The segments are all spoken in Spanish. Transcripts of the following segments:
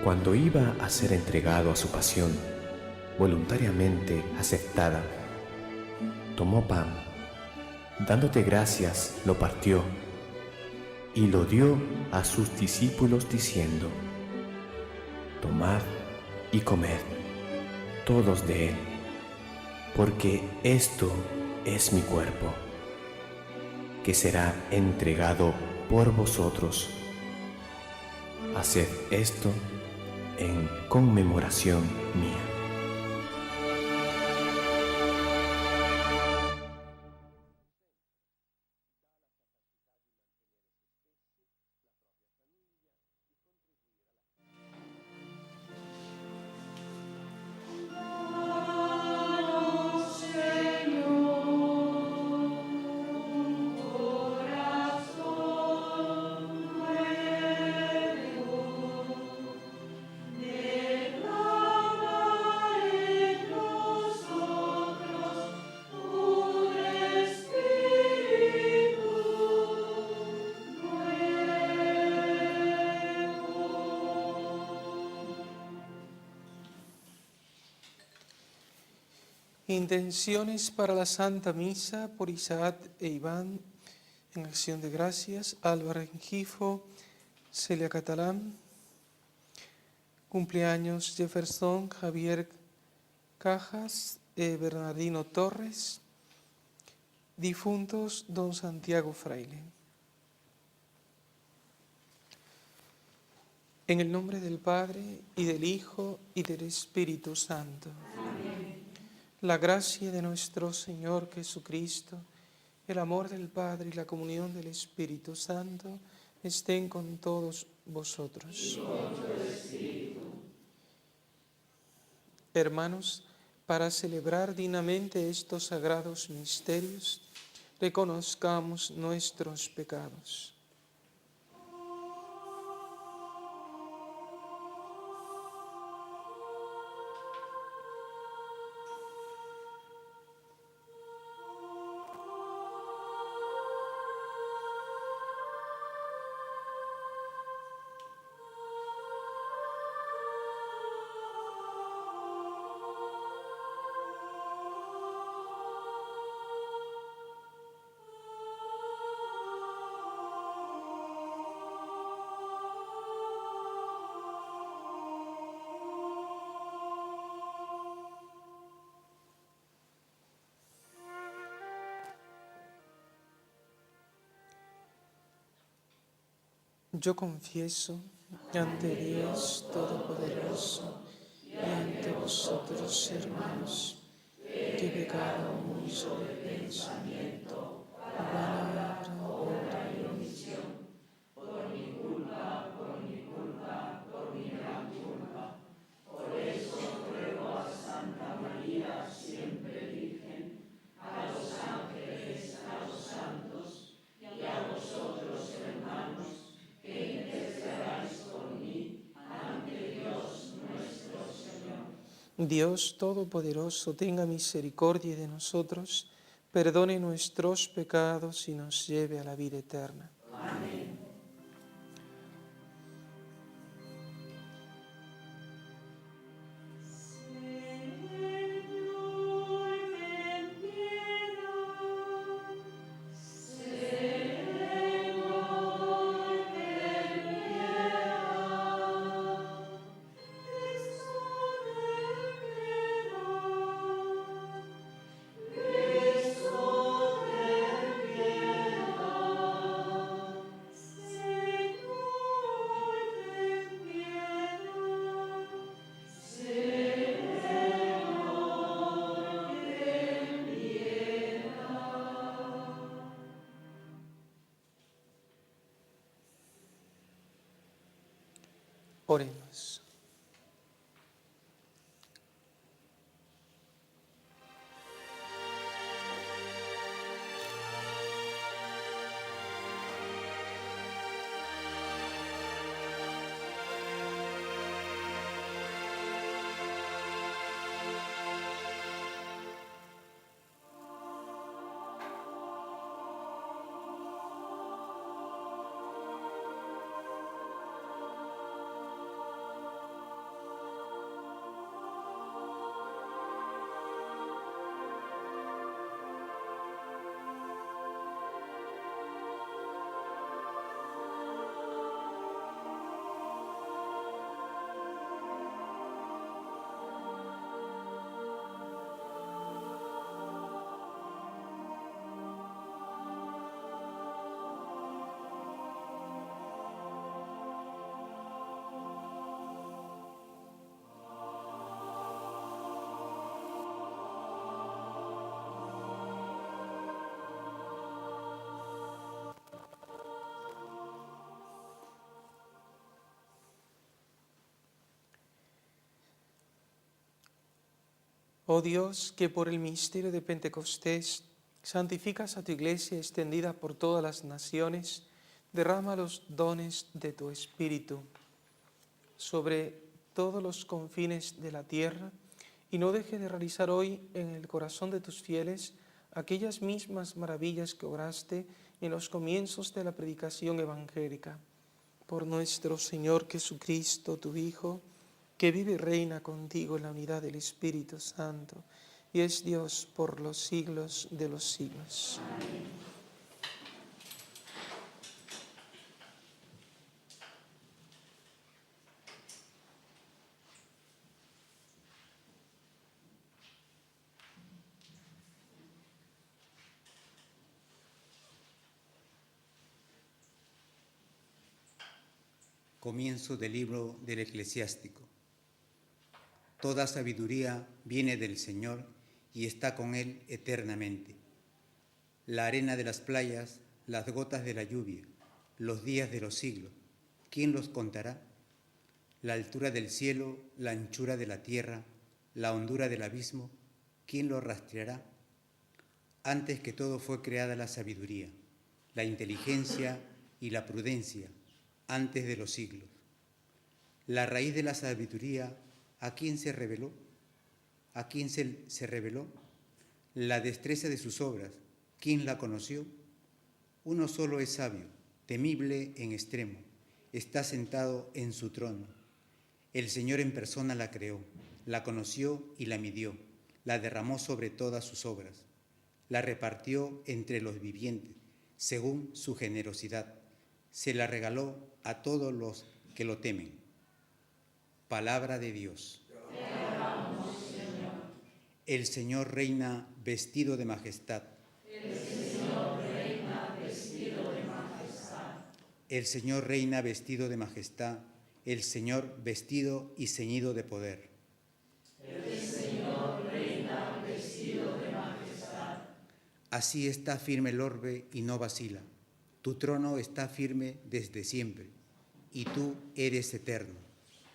Cuando iba a ser entregado a su pasión, voluntariamente aceptada, tomó pan, dándote gracias, lo partió y lo dio a sus discípulos diciendo: tomad y comed todos de él, porque esto es mi cuerpo, que será entregado por vosotros. Haced esto en conmemoración mía. Intenciones para la Santa Misa por Isaac e Iván, en acción de gracias, Álvaro Rengifo, Celia Catalán, cumpleaños Jefferson Javier Cajas, Bernardino Torres, difuntos don Santiago Fraile. En el nombre del Padre, y del Hijo, y del Espíritu Santo. La gracia de nuestro Señor Jesucristo, el amor del Padre y la comunión del Espíritu Santo estén con todos vosotros. Hermanos, para celebrar dignamente estos sagrados misterios, reconozcamos nuestros pecados. Yo confieso ante Dios Todopoderoso y ante vosotros, hermanos, que he pecado mucho de pensamiento, palabra, obra y omisión. Por mi culpa, por mi gran culpa. Por eso ruego a Santa María, siempre Virgen, a los ángeles, a los santos y a vosotros, hermanos, que intercedáis por mí ante Dios nuestro Señor. Dios Todopoderoso, tenga misericordia de nosotros, perdone nuestros pecados y nos lleve a la vida eterna. Amén. Oremos. Oh Dios, que por el misterio de Pentecostés santificas a tu Iglesia extendida por todas las naciones, derrama los dones de tu Espíritu sobre todos los confines de la tierra y no deje de realizar hoy en el corazón de tus fieles aquellas mismas maravillas que obraste en los comienzos de la predicación evangélica. Por nuestro Señor Jesucristo, tu Hijo, que vive y reina contigo en la unidad del Espíritu Santo, y es Dios por los siglos de los siglos. Amén. Comienzo del libro del Eclesiástico. Toda sabiduría viene del Señor y está con Él eternamente. La arena de las playas, las gotas de la lluvia, los días de los siglos, ¿quién los contará? La altura del cielo, la anchura de la tierra, la hondura del abismo, ¿quién lo rastreará? Antes que todo fue creada la sabiduría, la inteligencia y la prudencia, antes de los siglos. La raíz de la sabiduría, ¿a quién se reveló? ¿A quién se reveló? La destreza de sus obras, ¿quién la conoció? Uno solo es sabio, temible en extremo, está sentado en su trono. El Señor en persona la creó, la conoció y la midió, la derramó sobre todas sus obras, la repartió entre los vivientes, según su generosidad. Se la regaló a todos los que lo temen. Palabra de Dios. Te alabamos, Señor. El Señor reina vestido de majestad. El Señor reina vestido de majestad. El Señor reina vestido de majestad. El Señor vestido y ceñido de poder. El Señor reina vestido de majestad. Así está firme el orbe y no vacila. Tu trono está firme desde siempre, y tú eres eterno.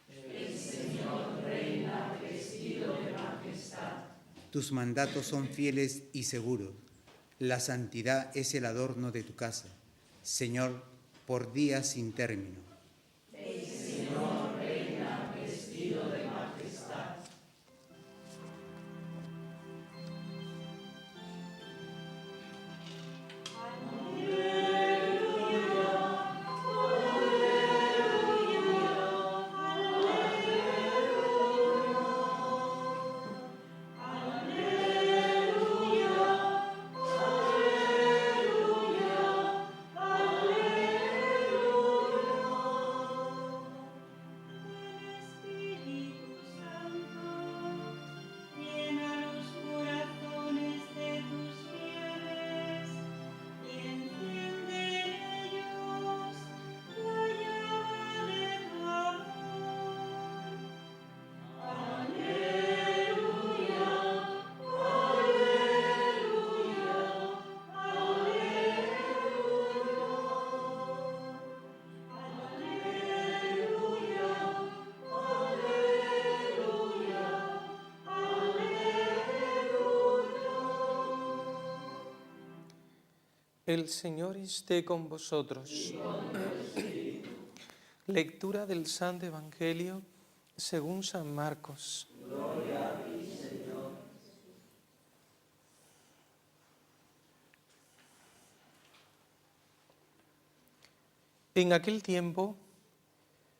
El Señor reina vestido de majestad. Tus mandatos son fieles y seguros. La santidad es el adorno de tu casa, Señor, por días sin término. El Señor reina vestido de majestad. El Señor esté con vosotros. Lectura del Santo Evangelio según San Marcos. Gloria a ti, Señor. En aquel tiempo,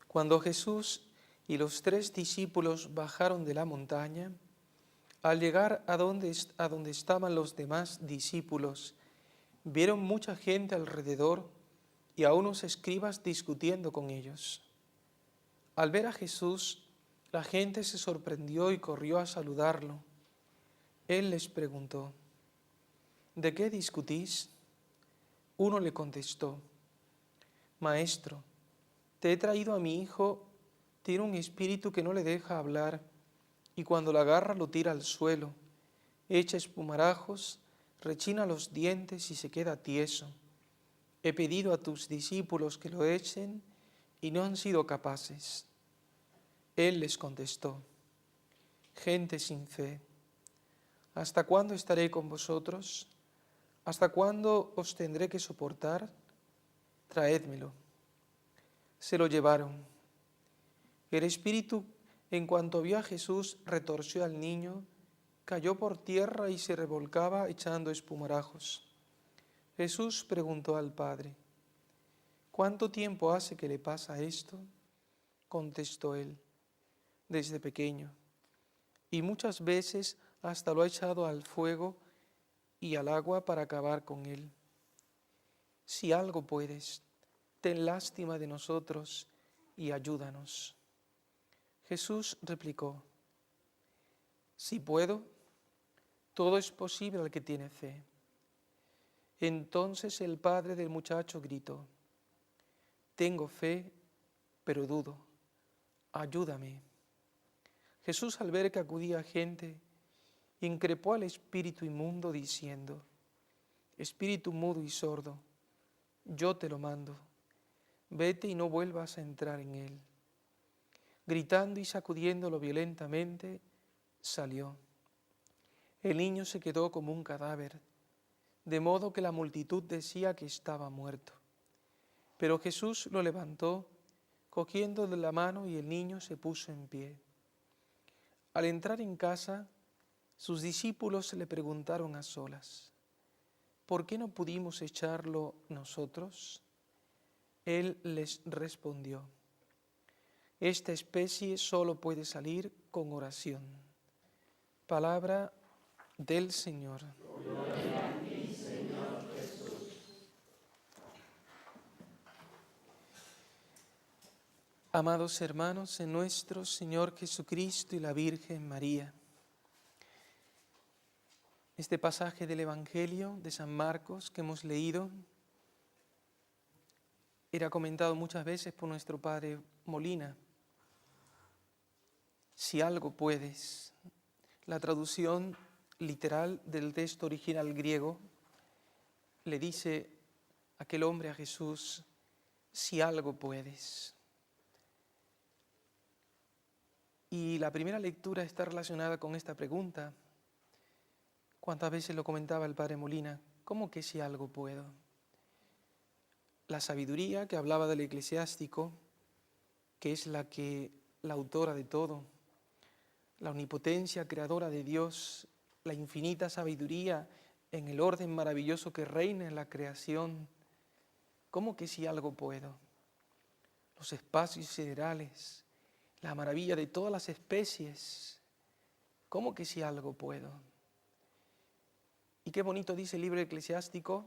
cuando Jesús y los 3 discípulos bajaron de la montaña, al llegar a donde estaban los demás discípulos, vieron mucha gente alrededor y a unos escribas discutiendo con ellos. Al ver a Jesús, la gente se sorprendió y corrió a saludarlo. Él les preguntó: ¿de qué discutís? Uno le contestó: Maestro, te he traído a mi hijo, tiene un espíritu que no le deja hablar y cuando lo agarra lo tira al suelo, echa espumarajos, rechina los dientes y se queda tieso. He pedido a tus discípulos que lo echen y no han sido capaces. Él les contestó: gente sin fe, ¿Hasta cuándo estaré con vosotros? ¿Hasta cuándo os tendré que soportar? Traédmelo. Se lo llevaron. El espíritu, en cuanto vio a Jesús, retorció al niño, cayó por tierra y se revolcaba echando espumarajos. Jesús preguntó al padre: ¿cuánto tiempo hace que le pasa esto? Contestó él: desde pequeño, y muchas veces hasta lo ha echado al fuego y al agua para acabar con él. Si algo puedes, ten lástima de nosotros y ayúdanos. Jesús replicó: si puedo, todo es posible al que tiene fe. Entonces el padre del muchacho gritó: tengo fe, pero dudo, ayúdame. Jesús, al ver que acudía gente, increpó al espíritu inmundo diciendo: espíritu mudo y sordo, yo te lo mando, vete y no vuelvas a entrar en él. Gritando y sacudiéndolo violentamente, salió. El niño se quedó como un cadáver, de modo que la multitud decía que estaba muerto. Pero Jesús lo levantó, cogiéndole la mano, y el niño se puso en pie. Al entrar en casa, sus discípulos le preguntaron a solas: ¿por qué no pudimos echarlo nosotros? Él les respondió: esta especie solo puede salir con oración. Palabra del Señor. Gloria a ti, Señor Jesús. Amados hermanos, en nuestro Señor Jesucristo y la Virgen María, este pasaje del Evangelio de San Marcos que hemos leído era comentado muchas veces por nuestro padre Molina. Si algo puedes. La traducción literal del texto original griego le dice aquel hombre a Jesús: si algo puedes. Y la primera lectura está relacionada con esta pregunta. ¿Cuántas veces lo comentaba el padre Molina? ¿Cómo que si algo puedo? La sabiduría que hablaba del eclesiástico, que es la autora de todo, la omnipotencia creadora de Dios, la infinita sabiduría en el orden maravilloso que reina en la creación. ¿Cómo que si algo puedo? Los espacios siderales, la maravilla de todas las especies. ¿Cómo que si algo puedo? Y qué bonito dice el libro eclesiástico,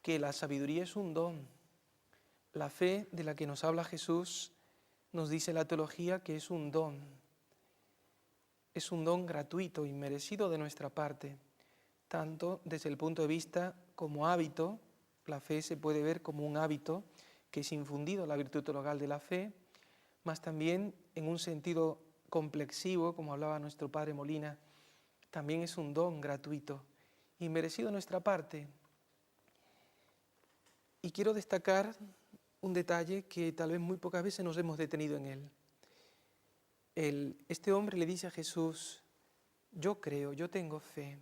que la sabiduría es un don. La fe de la que nos habla Jesús nos dice la teología que es un don. Es un don gratuito y merecido de nuestra parte, tanto desde el punto de vista como hábito. La fe se puede ver como un hábito que es infundido, la virtud teologal de la fe, más también en un sentido complexivo, como hablaba nuestro padre Molina, también es un don gratuito y merecido de nuestra parte. Y quiero destacar un detalle que tal vez muy pocas veces nos hemos detenido en él. Este hombre le dice a Jesús: yo creo, yo tengo fe,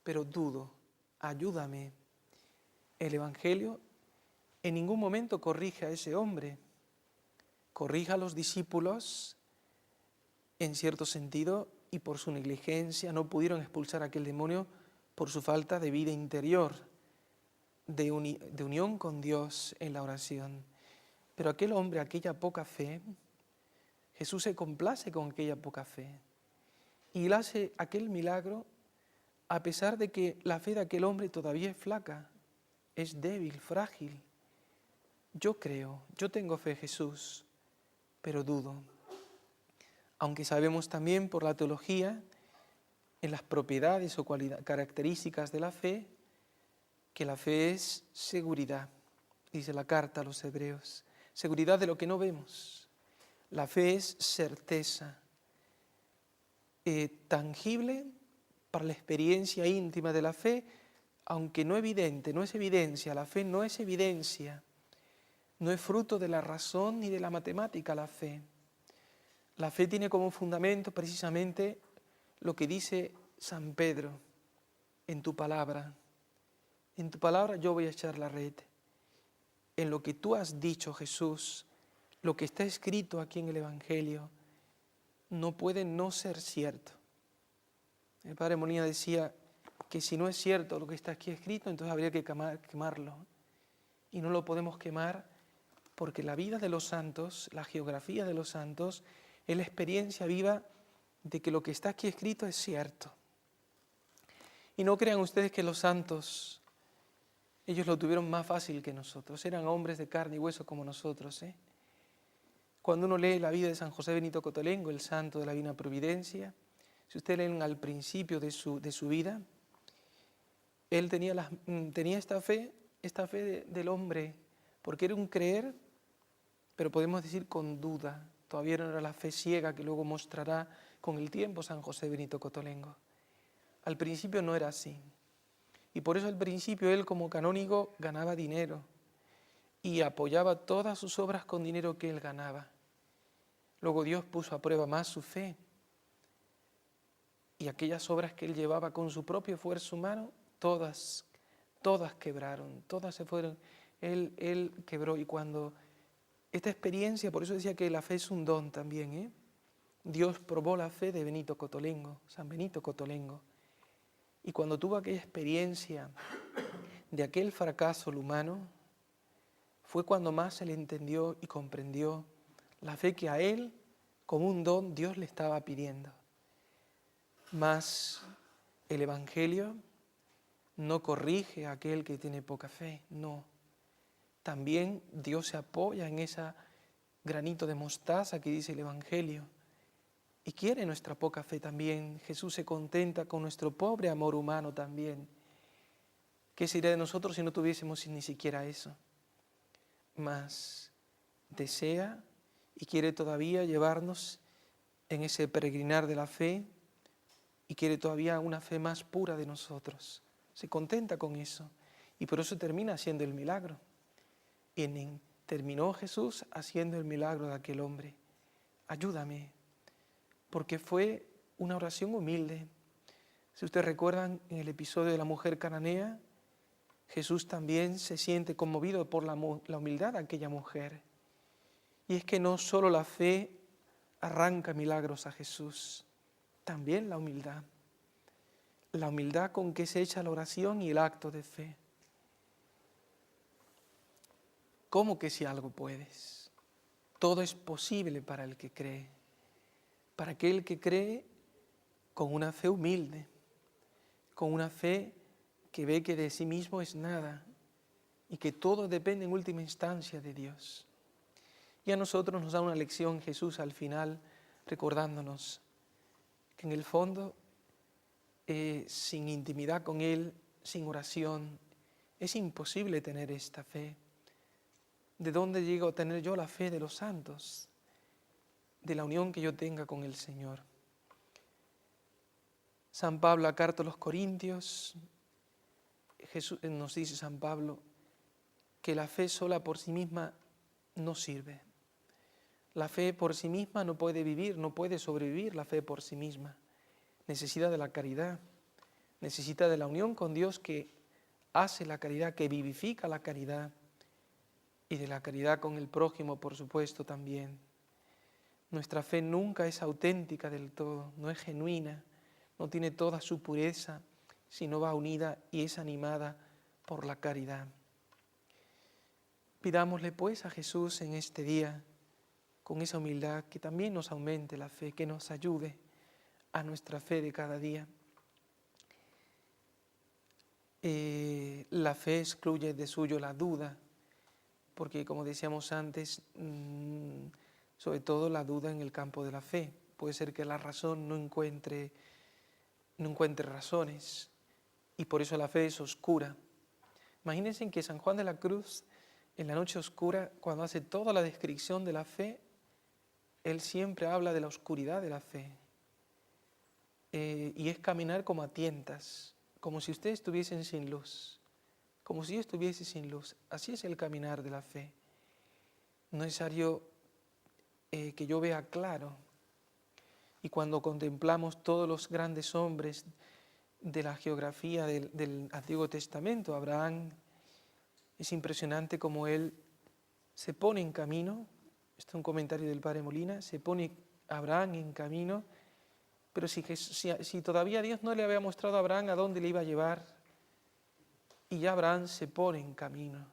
pero dudo, ayúdame. El Evangelio en ningún momento corrige a ese hombre, corrige a los discípulos en cierto sentido, y por su negligencia no pudieron expulsar a aquel demonio por su falta de vida interior, de unión con Dios en la oración. Pero aquel hombre, aquella poca fe, Jesús se complace con aquella poca fe y él hace aquel milagro a pesar de que la fe de aquel hombre todavía es flaca, es débil, frágil. Yo creo, yo tengo fe, Jesús, pero dudo. Aunque sabemos también por la teología, en las propiedades o características de la fe, que la fe es seguridad, dice la carta a los hebreos, seguridad de lo que no vemos. La fe es certeza tangible para la experiencia íntima de la fe, aunque no evidente, no es evidencia. La fe no es evidencia, no es fruto de la razón ni de la matemática la fe. La fe tiene como fundamento precisamente lo que dice San Pedro, en tu palabra yo voy a echar la red. En lo que tú has dicho, Jesús, lo que está escrito aquí en el Evangelio, no puede no ser cierto. El padre Molina decía que si no es cierto lo que está aquí escrito, entonces habría que quemarlo. Y no lo podemos quemar porque la vida de los santos, la geografía de los santos, es la experiencia viva de que lo que está aquí escrito es cierto. Y no crean ustedes que los santos, ellos lo tuvieron más fácil que nosotros, eran hombres de carne y hueso como nosotros. Cuando uno lee la vida de San José Benito Cotolengo, el santo de la Divina Providencia, si ustedes leen al principio de su vida, él tenía esta fe del hombre, porque era un creer, pero podemos decir con duda. Todavía no era la fe ciega que luego mostrará con el tiempo San José Benito Cotolengo. Al principio no era así. Y por eso al principio él como canónigo ganaba dinero y apoyaba todas sus obras con dinero que él ganaba. Luego Dios puso a prueba más su fe y aquellas obras que él llevaba con su propio esfuerzo humano, todas quebraron, todas se fueron. Él quebró y cuando esta experiencia, por eso decía que la fe es un don también, Dios probó la fe de Benito Cotolengo, San Benito Cotolengo. Y cuando tuvo aquella experiencia de aquel fracaso humano, fue cuando más se le entendió y comprendió la fe que a él, como un don, Dios le estaba pidiendo. Mas el Evangelio no corrige a aquel que tiene poca fe, no. También Dios se apoya en ese granito de mostaza que dice el Evangelio y quiere nuestra poca fe también. Jesús se contenta con nuestro pobre amor humano también. ¿Qué sería de nosotros si no tuviésemos ni siquiera eso? Mas desea y quiere todavía llevarnos en ese peregrinar de la fe y quiere todavía una fe más pura de nosotros. Se contenta con eso y por eso termina haciendo el milagro. Y terminó Jesús haciendo el milagro de aquel hombre. Ayúdame, porque fue una oración humilde. Si ustedes recuerdan en el episodio de la mujer cananea, Jesús también se siente conmovido por la humildad de aquella mujer. Y es que no solo la fe arranca milagros a Jesús, también la humildad. La humildad con que se echa la oración y el acto de fe. ¿Cómo que si algo puedes? Todo es posible para el que cree. Para aquel que cree con una fe humilde, con una fe que ve que de sí mismo es nada y que todo depende en última instancia de Dios. Y a nosotros nos da una lección Jesús al final, recordándonos que en el fondo, sin intimidad con Él, sin oración, es imposible tener esta fe. ¿De dónde llego a tener yo la fe de los santos? De la unión que yo tenga con el Señor. San Pablo, la carta a los Corintios, Jesús, nos dice San Pablo que la fe sola por sí misma no sirve. La fe por sí misma no puede vivir, no puede sobrevivir la fe por sí misma. Necesita de la caridad, necesita de la unión con Dios que hace la caridad, que vivifica la caridad. Y de la caridad con el prójimo, por supuesto, también. Nuestra fe nunca es auténtica del todo, no es genuina, no tiene toda su pureza, sino va unida y es animada por la caridad. Pidámosle pues a Jesús en este día, con esa humildad, que también nos aumente la fe, que nos ayude a nuestra fe de cada día. La fe excluye de suyo la duda, porque como decíamos antes, sobre todo la duda en el campo de la fe. Puede ser que la razón no encuentre razones y por eso la fe es oscura. Imagínense que San Juan de la Cruz, en la noche oscura, cuando hace toda la descripción de la fe, él siempre habla de la oscuridad de la fe. Y es caminar como a tientas, como si ustedes estuviesen sin luz. Como si yo estuviese sin luz. Así es el caminar de la fe. No es necesario que yo vea claro. Y cuando contemplamos todos los grandes hombres de la geografía del Antiguo Testamento. Abraham, es impresionante cómo él se pone en camino. Este es un comentario del padre Molina. Se pone Abraham en camino, pero si todavía Dios no le había mostrado a Abraham a dónde le iba a llevar, y ya Abraham se pone en camino,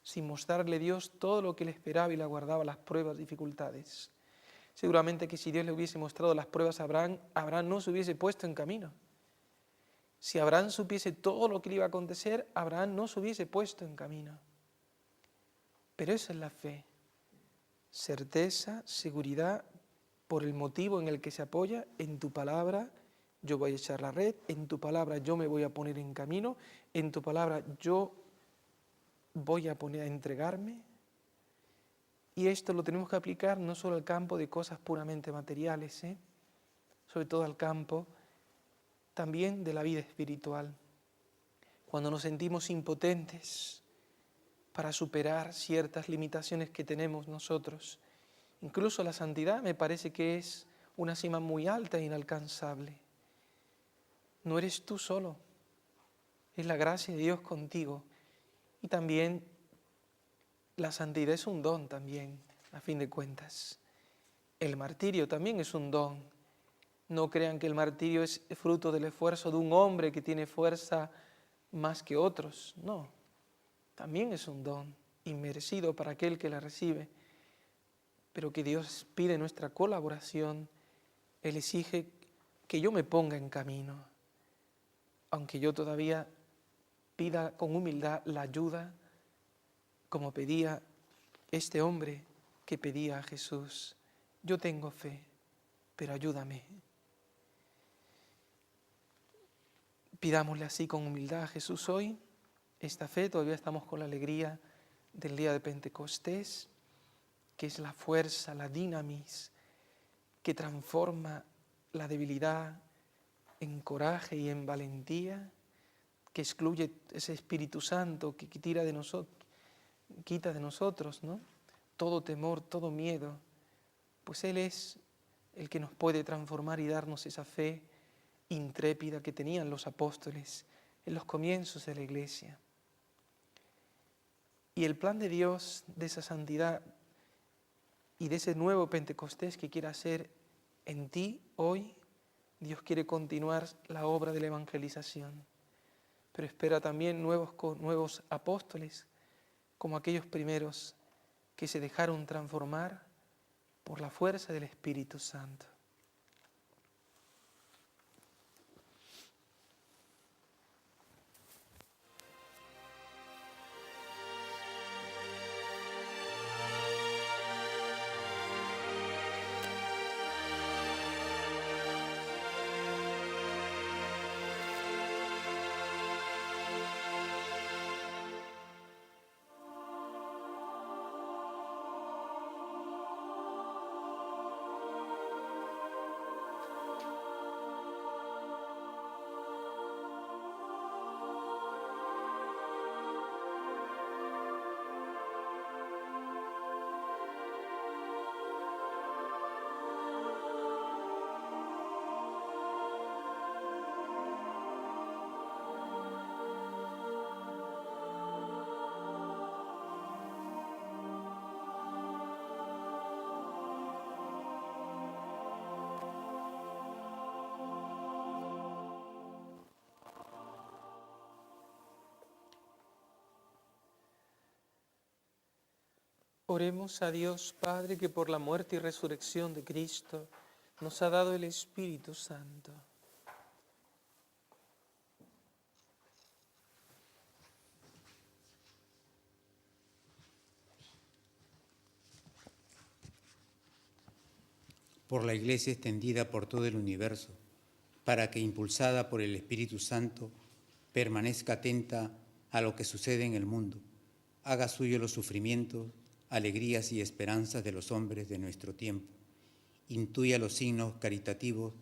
sin mostrarle Dios todo lo que le esperaba y le aguardaba, las pruebas, dificultades. Seguramente que si Dios le hubiese mostrado las pruebas a Abraham, Abraham no se hubiese puesto en camino. Si Abraham supiese todo lo que le iba a acontecer, Abraham no se hubiese puesto en camino. Pero esa es la fe. Certeza, seguridad, por el motivo en el que se apoya. En tu palabra yo voy a echar la red, en tu palabra yo me voy a poner en camino, en tu palabra yo voy a poner a entregarme. Y esto lo tenemos que aplicar no solo al campo de cosas puramente materiales, sobre todo al campo también de la vida espiritual. Cuando nos sentimos impotentes para superar ciertas limitaciones que tenemos nosotros, incluso la santidad me parece que es una cima muy alta e inalcanzable. No eres tú solo, es la gracia de Dios contigo. Y también la santidad es un don también, a fin de cuentas. El martirio también es un don. No crean que el martirio es fruto del esfuerzo de un hombre que tiene fuerza más que otros. No, también es un don inmerecido para aquel que la recibe, pero que Dios pide nuestra colaboración. Él exige que yo me ponga en camino, aunque yo todavía pida con humildad la ayuda, como pedía este hombre que pedía a Jesús. Yo tengo fe, pero ayúdame. Pidámosle así con humildad a Jesús hoy esta fe. Todavía estamos con la alegría del día de Pentecostés, que es la fuerza, la dinamis, que transforma la debilidad en coraje y en valentía, que excluye ese Espíritu Santo que quita de nosotros, ¿no?, todo temor, todo miedo. Pues Él es el que nos puede transformar y darnos esa fe intrépida que tenían los apóstoles en los comienzos de la Iglesia. Y el plan de Dios de esa santidad y de ese nuevo Pentecostés que quiere hacer en ti hoy, Dios quiere continuar la obra de la evangelización, pero espera también nuevos apóstoles, como aquellos primeros que se dejaron transformar por la fuerza del Espíritu Santo. Oremos a Dios Padre, que por la muerte y resurrección de Cristo nos ha dado el Espíritu Santo. Por la Iglesia extendida por todo el universo, para que, impulsada por el Espíritu Santo, permanezca atenta a lo que sucede en el mundo, haga suyo los sufrimientos, alegrías y esperanzas de los hombres de nuestro tiempo, intuya los signos caritativos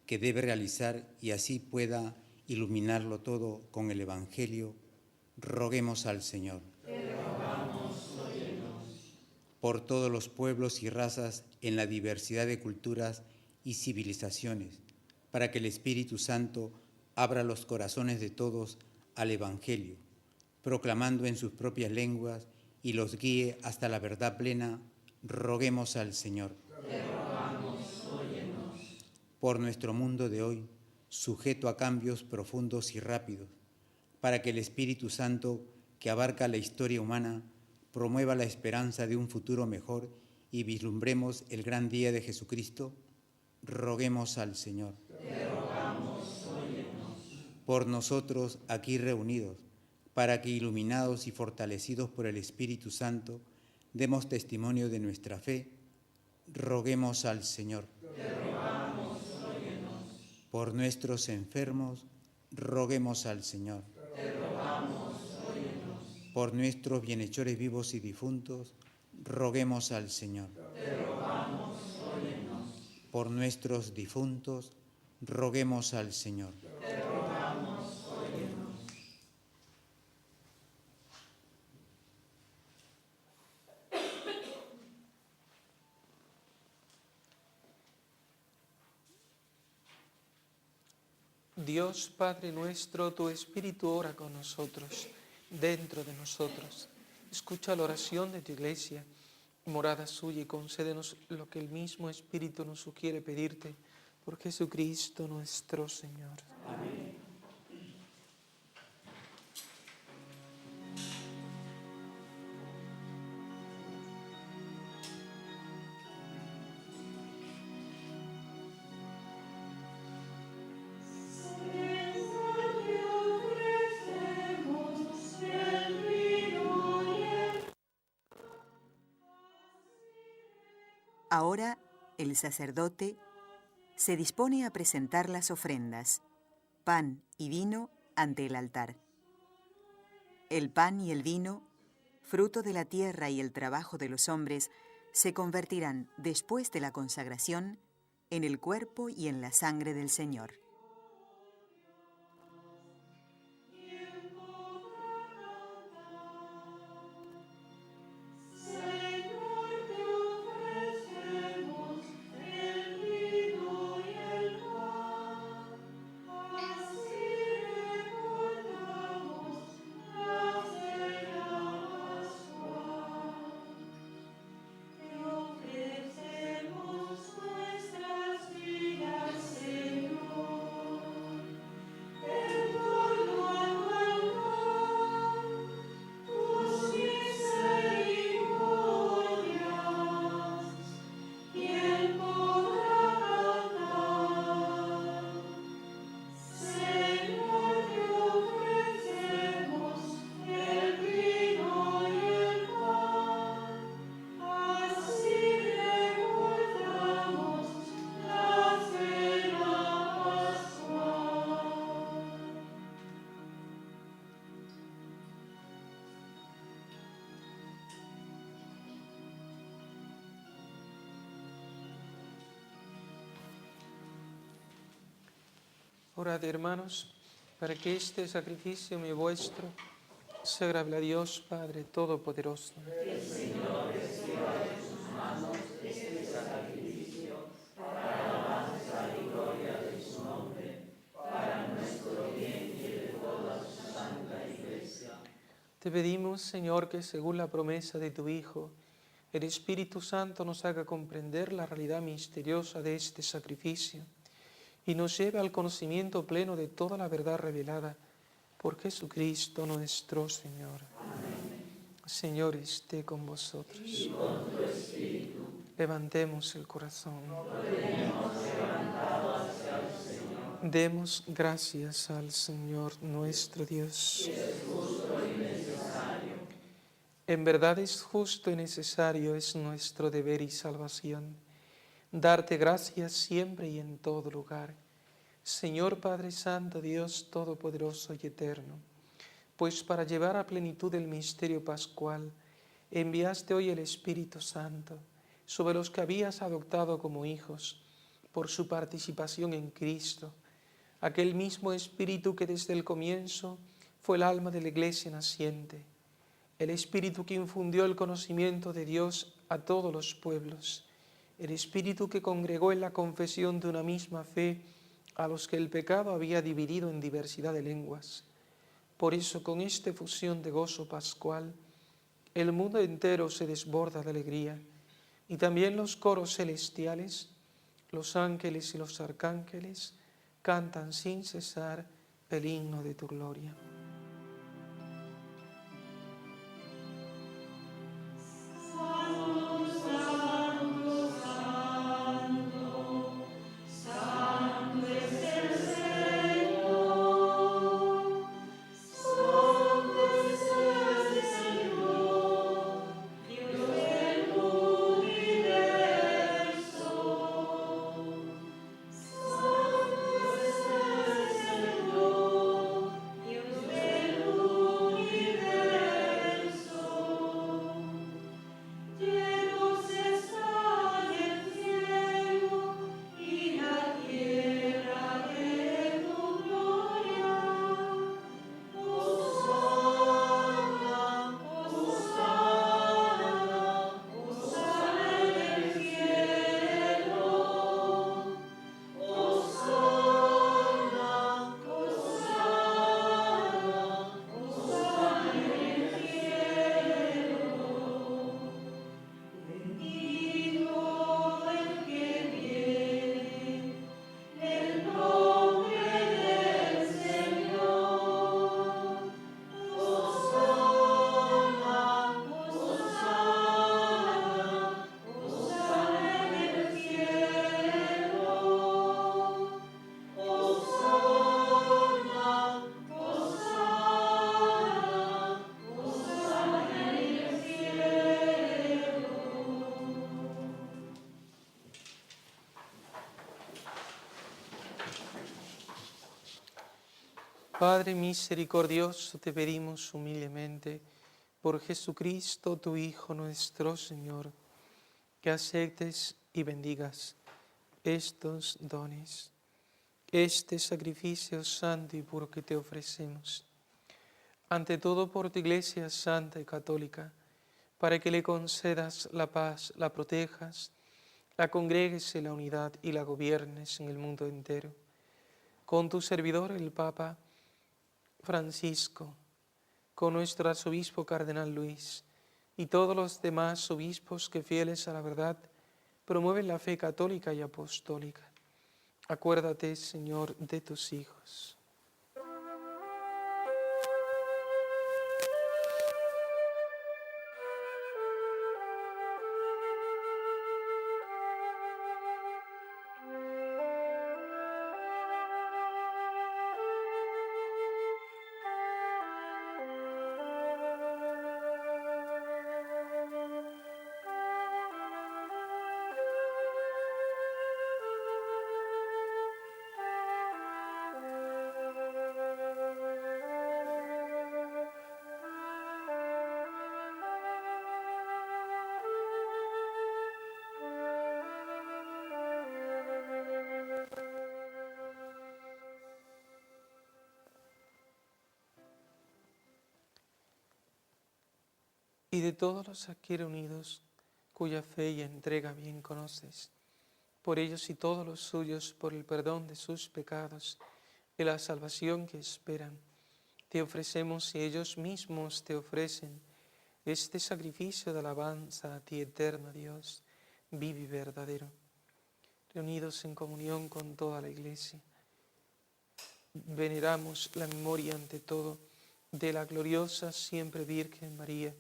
que debe realizar y así pueda iluminarlo todo con el Evangelio. Roguemos al Señor. Te rogamos, óyenos. Por todos los pueblos y razas en la diversidad de culturas y civilizaciones, para que el Espíritu Santo abra los corazones de todos al Evangelio, proclamando en sus propias lenguas y los guíe hasta la verdad plena, roguemos al Señor. Te rogamos, óyenos. Por nuestro mundo de hoy, sujeto a cambios profundos y rápidos, para que el Espíritu Santo, que abarca la historia humana, promueva la esperanza de un futuro mejor y vislumbremos el gran día de Jesucristo, roguemos al Señor. Te rogamos, óyenos. Por nosotros aquí reunidos, para que iluminados y fortalecidos por el Espíritu Santo, demos testimonio de nuestra fe, roguemos al Señor. Te rogamos, óyenos. Por nuestros enfermos, roguemos al Señor. Te rogamos, óyenos. Por nuestros bienhechores vivos y difuntos, roguemos al Señor. Te rogamos, óyenos. Por nuestros difuntos, roguemos al Señor. Te rogamos, óyenos. Dios Padre nuestro, tu Espíritu ora con nosotros, dentro de nosotros. Escucha la oración de tu Iglesia, morada suya, y concédenos lo que el mismo Espíritu nos sugiere pedirte, por Jesucristo nuestro Señor. Amén. Ahora el sacerdote se dispone a presentar las ofrendas, pan y vino ante el altar. El pan y el vino, fruto de la tierra y el trabajo de los hombres, se convertirán después de la consagración en el cuerpo y en la sangre del Señor. Orad, hermanos, para que este sacrificio mío vuestro sea agradable a Dios Padre Todopoderoso. Que el Señor reciba de sus manos este sacrificio para alabanza y gloria de su nombre, para nuestro bien y de toda su santa Iglesia. Te pedimos, Señor, que según la promesa de tu Hijo, el Espíritu Santo nos haga comprender la realidad misteriosa de este sacrificio y nos lleve al conocimiento pleno de toda la verdad revelada por Jesucristo nuestro Señor. Amén. Señor, esté con vosotros. Y con tu espíritu. Levantemos el corazón. Lo tenemos levantado hacia el Señor. Demos gracias al Señor nuestro Dios. Es justo y necesario. En verdad es justo y necesario, es nuestro deber y salvación, darte gracias siempre y en todo lugar, Señor Padre Santo, Dios Todopoderoso y Eterno, pues para llevar a plenitud el misterio pascual, enviaste hoy el Espíritu Santo sobre los que habías adoptado como hijos, por su participación en Cristo, aquel mismo Espíritu que desde el comienzo fue el alma de la Iglesia naciente, el Espíritu que infundió el conocimiento de Dios a todos los pueblos, el Espíritu que congregó en la confesión de una misma fe a los que el pecado había dividido en diversidad de lenguas. Por eso, con esta efusión de gozo pascual, el mundo entero se desborda de alegría, y también los coros celestiales, los ángeles y los arcángeles, cantan sin cesar el himno de tu gloria. Padre misericordioso, te pedimos humildemente, por Jesucristo, tu Hijo nuestro Señor, que aceptes y bendigas estos dones, este sacrificio santo y puro que te ofrecemos. Ante todo por tu Iglesia santa y católica, para que le concedas la paz, la protejas, la congregues en la unidad y la gobiernes en el mundo entero. Con tu servidor el Papa Francisco, con nuestro arzobispo cardenal Luis y todos los demás obispos que fieles a la verdad promueven la fe católica y apostólica. Acuérdate, Señor, de tus hijos. Y de todos los aquí reunidos, cuya fe y entrega bien conoces, por ellos y todos los suyos, por el perdón de sus pecados y la salvación que esperan, te ofrecemos y ellos mismos te ofrecen este sacrificio de alabanza a ti, eterno Dios, vivo y verdadero. Reunidos en comunión con toda la Iglesia, veneramos la memoria ante todo de la gloriosa siempre Virgen María,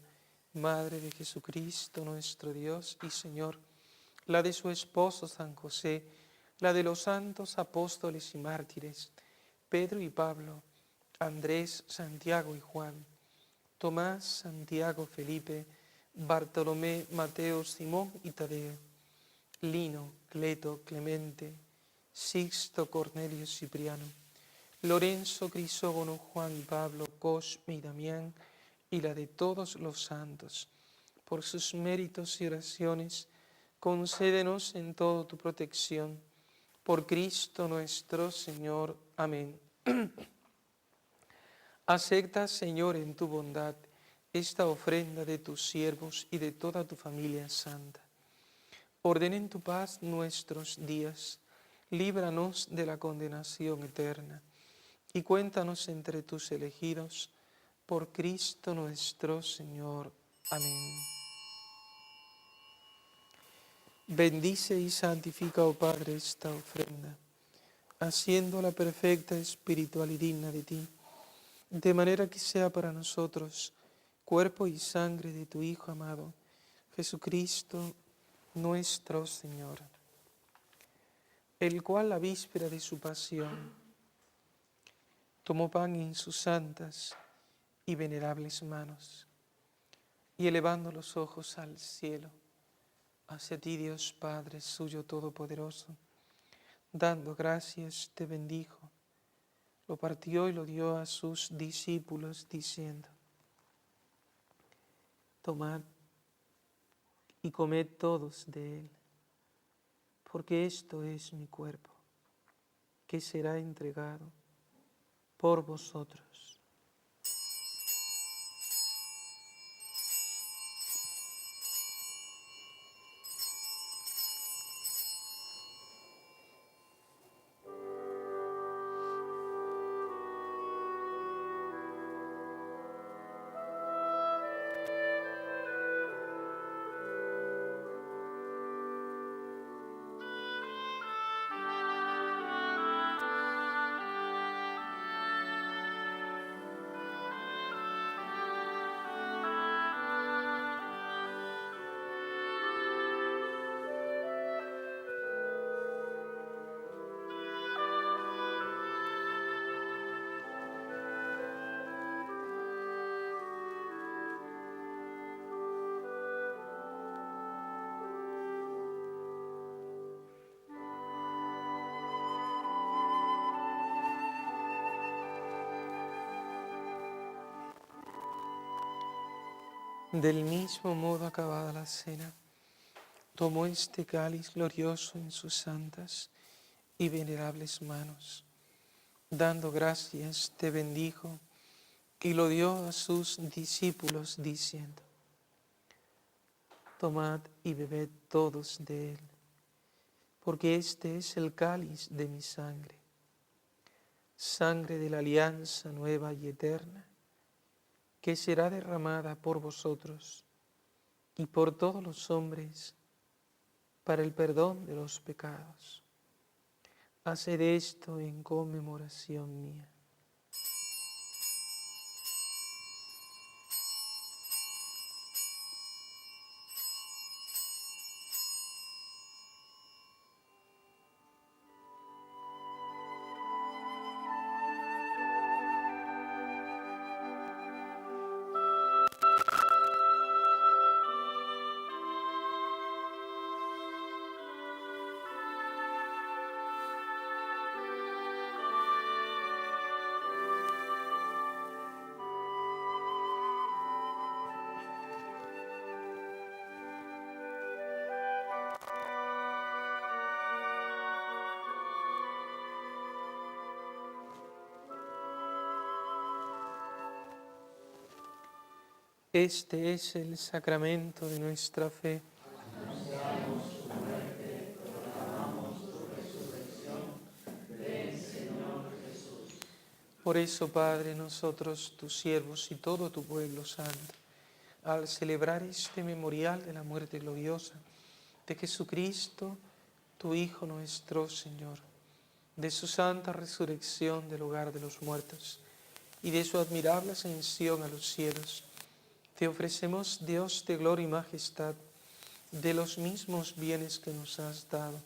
Madre de Jesucristo nuestro Dios y Señor, la de su esposo San José, la de los santos apóstoles y mártires, Pedro y Pablo, Andrés, Santiago y Juan, Tomás, Santiago, Felipe, Bartolomé, Mateo, Simón y Tadeo, Lino, Cleto, Clemente, Sixto, Cornelio, Cipriano, Lorenzo, Crisógono, Juan y Pablo, Cosme y Damián, y la de todos los santos. Por sus méritos y oraciones, concédenos en todo tu protección. Por Cristo nuestro Señor. Amén. Acepta, Señor, en tu bondad esta ofrenda de tus siervos y de toda tu familia santa. Ordena en tu paz nuestros días, líbranos de la condenación eterna, y cuéntanos entre tus elegidos, por Cristo nuestro Señor. Amén. Bendice y santifica, oh Padre, esta ofrenda, haciéndola perfecta, espiritual y digna de ti, de manera que sea para nosotros cuerpo y sangre de tu Hijo amado, Jesucristo nuestro Señor, el cual la víspera de su pasión tomó pan en sus santas y venerables manos, y elevando los ojos al cielo, hacia ti, Dios Padre suyo todopoderoso, dando gracias, te bendijo, lo partió y lo dio a sus discípulos, diciendo: tomad y comed todos de él, porque esto es mi cuerpo, que será entregado por vosotros. Del mismo modo, acabada la cena, tomó este cáliz glorioso en sus santas y venerables manos. Dando gracias, te bendijo y lo dio a sus discípulos, diciendo: tomad y bebed todos de él, porque este es el cáliz de mi sangre, sangre de la alianza nueva y eterna, que será derramada por vosotros y por todos los hombres para el perdón de los pecados. Haced esto en conmemoración mía. Este es el sacramento de nuestra fe. Por eso, Padre, nosotros, tus siervos y todo tu pueblo santo, al celebrar este memorial de la muerte gloriosa de Jesucristo, tu Hijo nuestro Señor, de su santa resurrección del lugar de los muertos y de su admirable ascensión a los cielos, te ofrecemos, Dios de gloria y majestad, de los mismos bienes que nos has dado,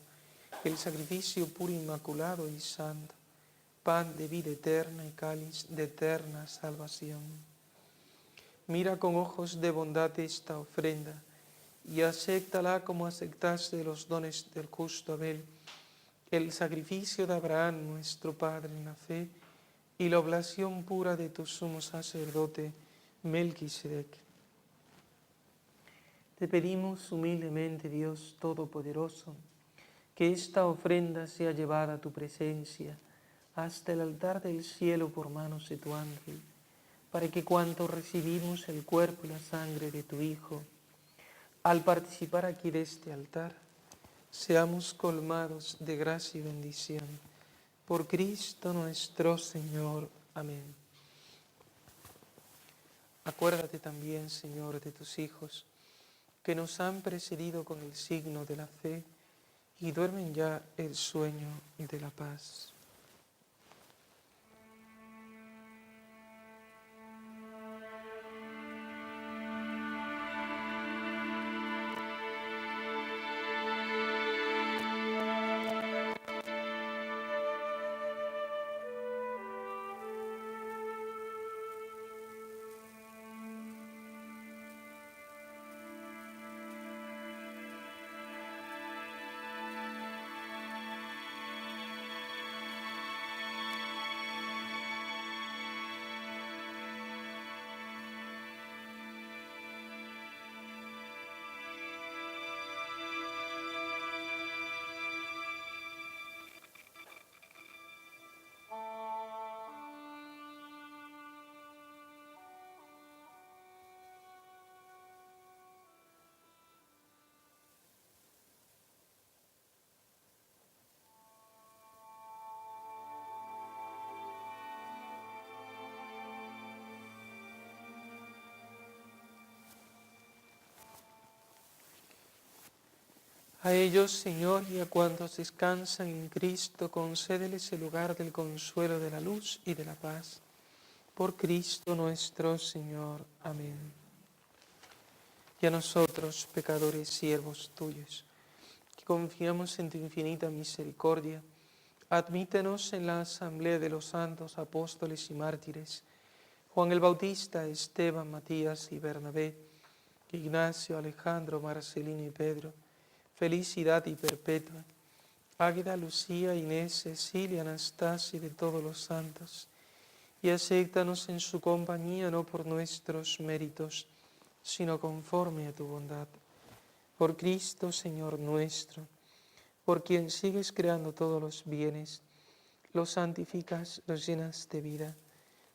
el sacrificio puro, inmaculado y santo, pan de vida eterna y cáliz de eterna salvación. Mira con ojos de bondad esta ofrenda y acéptala como aceptaste los dones del justo Abel, el sacrificio de Abraham, nuestro Padre en la fe, y la oblación pura de tu sumo sacerdote, Melquisedec. Te pedimos humildemente, Dios Todopoderoso, que esta ofrenda sea llevada a tu presencia hasta el altar del cielo por manos de tu ángel, para que cuanto recibimos el cuerpo y la sangre de tu Hijo, al participar aquí de este altar, seamos colmados de gracia y bendición. Por Cristo nuestro Señor. Amén. Acuérdate también, Señor, de tus hijos, que nos han precedido con el signo de la fe y duermen ya el sueño de la paz. A ellos, Señor, y a cuantos descansan en Cristo, concédeles el lugar del consuelo, de la luz y de la paz. Por Cristo nuestro Señor. Amén. Y a nosotros, pecadores, siervos tuyos, que confiamos en tu infinita misericordia, admítenos en la asamblea de los santos apóstoles y mártires, Juan el Bautista, Esteban, Matías y Bernabé, Ignacio, Alejandro, Marcelino y Pedro, Felicidad y Perpetua, Águeda, Lucía, Inés, Cecilia, Anastasia y de todos los santos, y acéptanos en su compañía no por nuestros méritos, sino conforme a tu bondad. Por Cristo, Señor nuestro, por quien sigues creando todos los bienes, los santificas, los llenas de vida,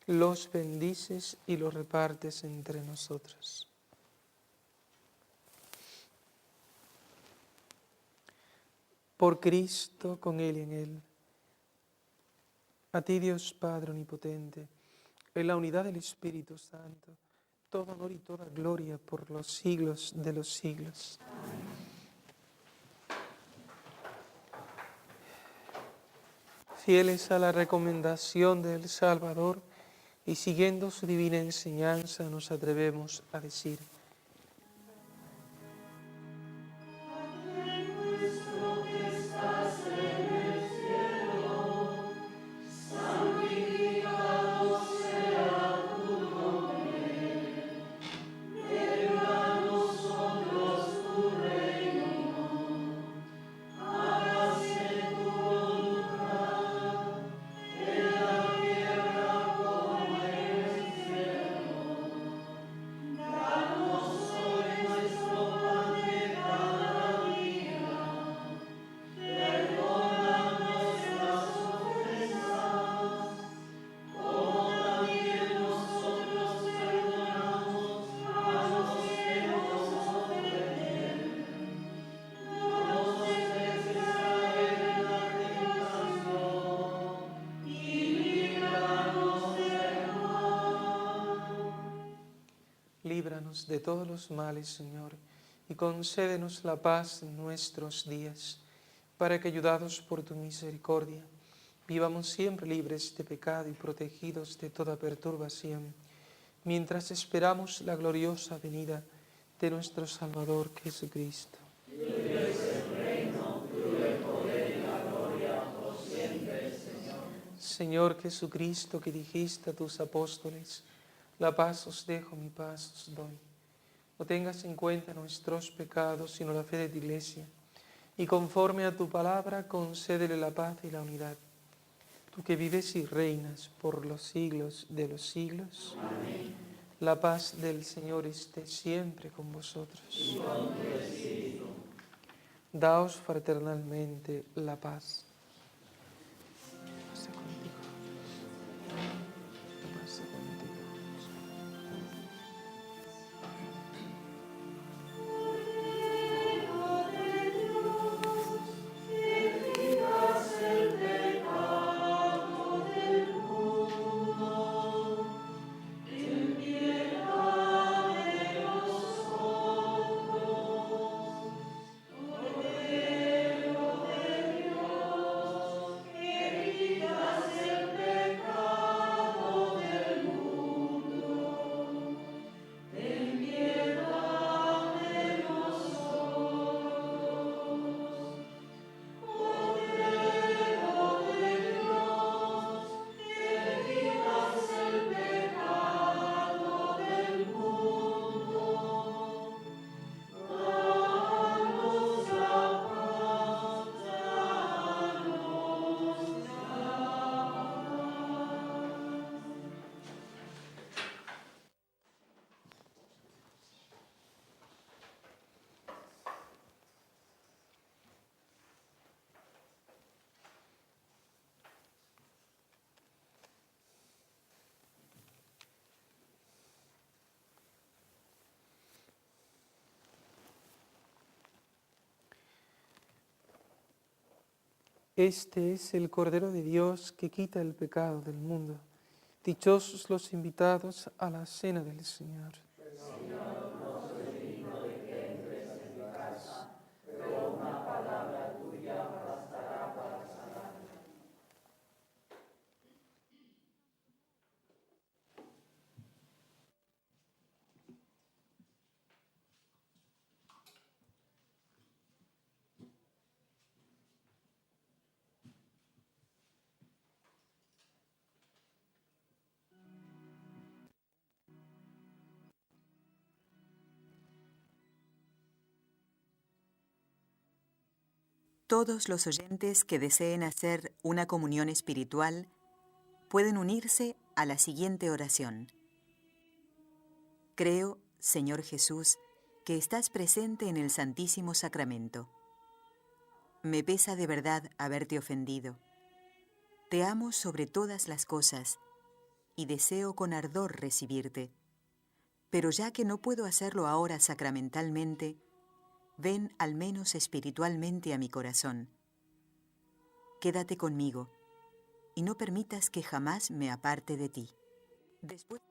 los bendices y los repartes entre nosotros. Por Cristo, con Él y en Él. A ti, Dios Padre Omnipotente, en la unidad del Espíritu Santo, todo honor y toda gloria por los siglos de los siglos. Amén. Fieles a la recomendación del Salvador y siguiendo su divina enseñanza, nos atrevemos a decir: líbranos de todos los males, Señor, y concédenos la paz en nuestros días, para que, ayudados por tu misericordia, vivamos siempre libres de pecado y protegidos de toda perturbación, mientras esperamos la gloriosa venida de nuestro Salvador Jesucristo. Tuyo es el reino, tuyo el poder y la gloria por siempre, Señor. Señor Jesucristo, que dijiste a tus apóstoles: la paz os dejo, mi paz os doy. No tengas en cuenta nuestros pecados, sino la fe de tu Iglesia, y conforme a tu palabra, concédele la paz y la unidad. Tú que vives y reinas por los siglos de los siglos. Amén. La paz del Señor esté siempre con vosotros. Y con tu espíritu. Daos fraternalmente la paz. Paz contigo. Paz contigo. Este es el Cordero de Dios que quita el pecado del mundo. Dichosos los invitados a la cena del Señor. Todos los oyentes que deseen hacer una comunión espiritual pueden unirse a la siguiente oración. Creo, Señor Jesús, que estás presente en el Santísimo Sacramento. Me pesa de verdad haberte ofendido. Te amo sobre todas las cosas y deseo con ardor recibirte. Pero ya que no puedo hacerlo ahora sacramentalmente, ven al menos espiritualmente a mi corazón. Quédate conmigo y no permitas que jamás me aparte de ti. Después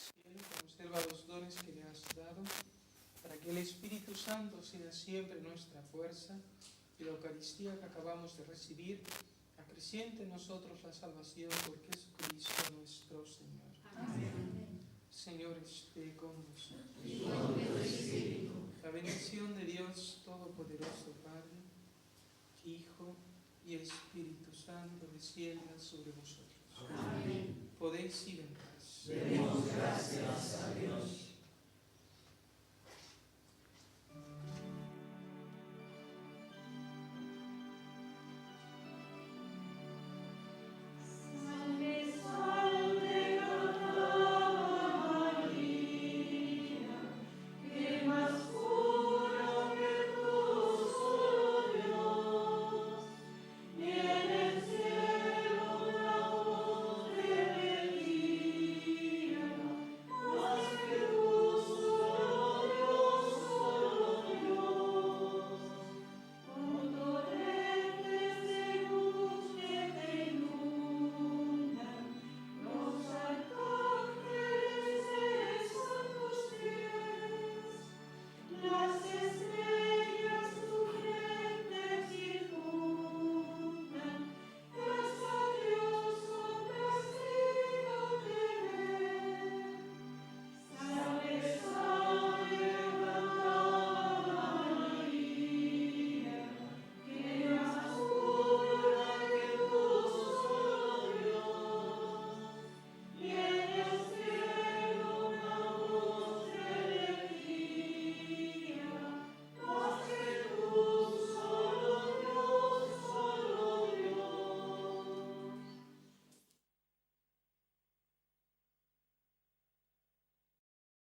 cielo, conserva los dones que le has dado, para que el Espíritu Santo sea siempre nuestra fuerza y la Eucaristía que acabamos de recibir acreciente en nosotros la salvación por Jesucristo nuestro Señor. Amén. Señor, esté con vosotros. Y con tu espíritu. La bendición de Dios Todopoderoso, Padre, Hijo y Espíritu Santo descienda sobre vosotros. Amén. Podéis ir en paz. Demos gracias a Dios.